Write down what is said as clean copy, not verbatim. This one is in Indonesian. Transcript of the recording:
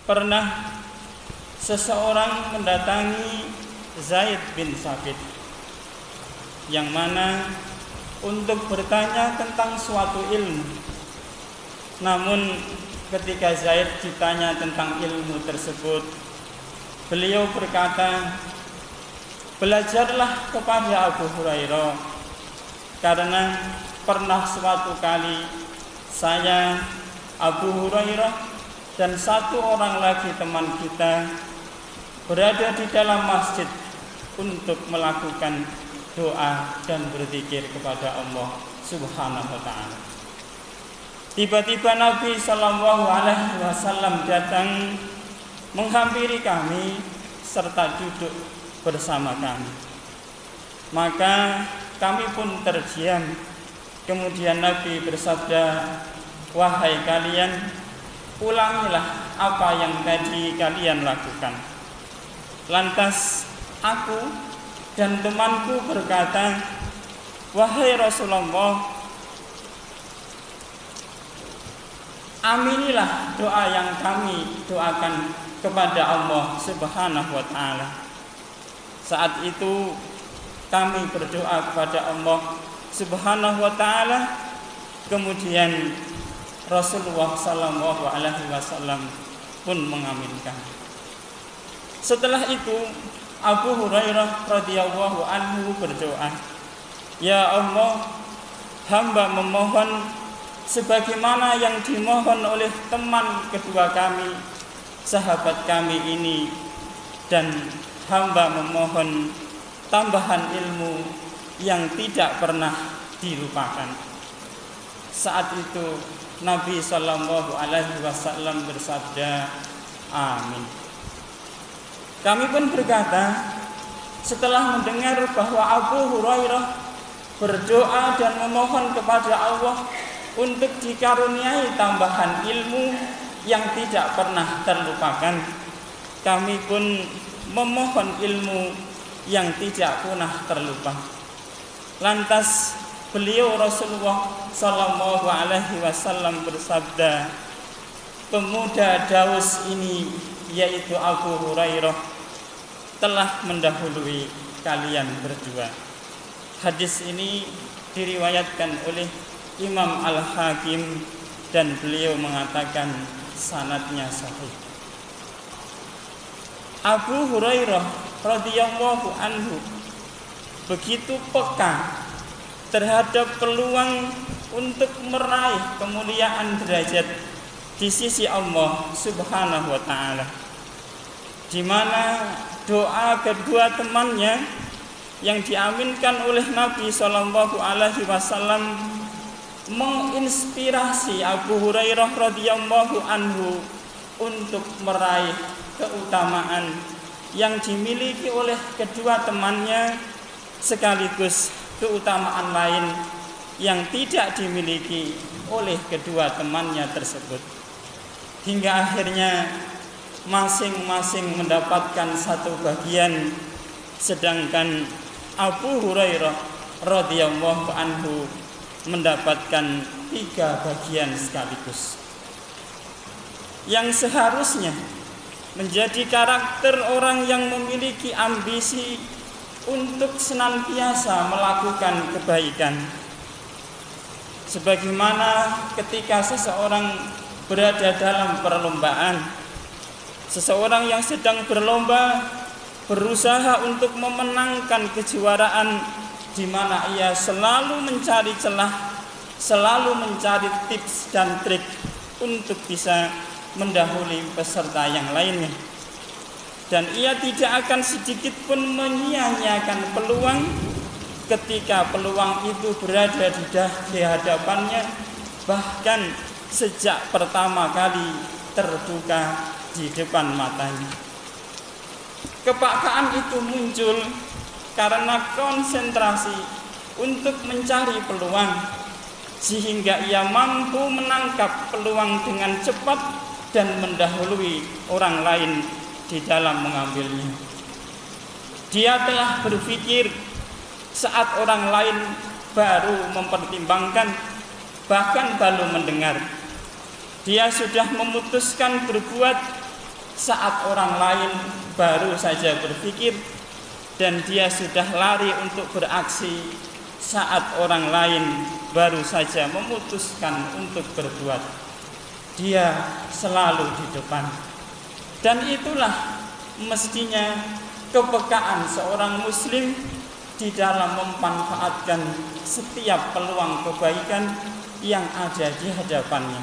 pernah seseorang mendatangi Zaid bin Sabit, yang mana untuk bertanya tentang suatu ilmu. Namun ketika Zaid ditanya tentang ilmu tersebut, beliau berkata, belajarlah kepada Abu Hurairah, karena pernah suatu kali saya, Abu Hurairah, dan satu orang lagi teman kita berada di dalam masjid untuk melakukan doa dan berzikir kepada Allah Subhanahu wa ta'ala. Tiba-tiba Nabi sallallahu alaihi wasallam datang menghampiri kami serta duduk bersama kami. Maka kami pun terdiam. Kemudian Nabi bersabda, wahai kalian, ulangilah apa yang tadi kalian lakukan. Lantas aku dan temanku berkata, wahai Rasulullah, aminilah doa yang kami doakan kepada Allah Subhanahu wa ta'ala. Saat itu kami berdoa kepada Allah Subhanahu wa ta'ala. Kemudian Rasulullah sallallahu alaihi wasallam pun mengaminkan. Setelah itu Abu Hurairah radhiyallahu anhu berdoa, ya Allah, hamba memohon sebagaimana yang dimohon oleh teman kedua kami, sahabat kami ini, dan hamba memohon tambahan ilmu yang tidak pernah dilupakan. Saat itu Nabi sallallahu alaihi wasallam bersabda, amin. Kami pun berkata, setelah mendengar bahwa Abu Hurairah berdoa dan memohon kepada Allah untuk dikaruniai tambahan ilmu yang tidak pernah terlupakan, kami pun memohon ilmu yang tidak pernah terlupa. Lantas beliau Rasulullah sallallahu alaihi wasallam bersabda, pemuda Daus ini, yaitu Abu Hurairah, telah mendahului kalian berdua. Hadis ini diriwayatkan oleh Imam Al-Hakim dan beliau mengatakan sanadnya sahih. Abu Hurairah radhiyallahu anhu begitu peka terhadap peluang untuk meraih kemuliaan derajat di sisi Allah Subhanahu wa ta'ala, di mana doa kedua temannya yang diaminkan oleh Nabi sallallahu alaihi wasallam menginspirasi Abu Hurairah radhiyallahu anhu untuk meraih keutamaan yang dimiliki oleh kedua temannya, sekaligus keutamaan lain yang tidak dimiliki oleh kedua temannya tersebut, hingga akhirnya masing-masing mendapatkan satu bagian, sedangkan Abu Hurairah radhiyallahu anhu mendapatkan 3 bagian sekaligus. Yang seharusnya menjadi karakter orang yang memiliki ambisi untuk senantiasa melakukan kebaikan. Sebagaimana ketika seseorang berada dalam perlombaan, seseorang yang sedang berlomba berusaha untuk memenangkan kejuaraan, di mana ia selalu mencari celah, selalu mencari tips dan trik untuk bisa mendahului peserta yang lainnya. Dan ia tidak akan sedikit pun menyia-nyiakan peluang ketika peluang itu berada di hadapannya, bahkan sejak pertama kali terbuka di depan matanya. Kepekaan itu muncul karena konsentrasi untuk mencari peluang, sehingga ia mampu menangkap peluang dengan cepat dan mendahului orang lain di dalam mengambilnya. Dia telah berpikir saat orang lain baru mempertimbangkan, bahkan baru mendengar. Dia sudah memutuskan berbuat saat orang lain baru saja berpikir, dan dia sudah lari untuk beraksi saat orang lain baru saja memutuskan untuk berbuat. Dia selalu di depan. Dan itulah mestinya kepekaan seorang muslim di dalam memanfaatkan setiap peluang kebaikan yang ada di hadapannya.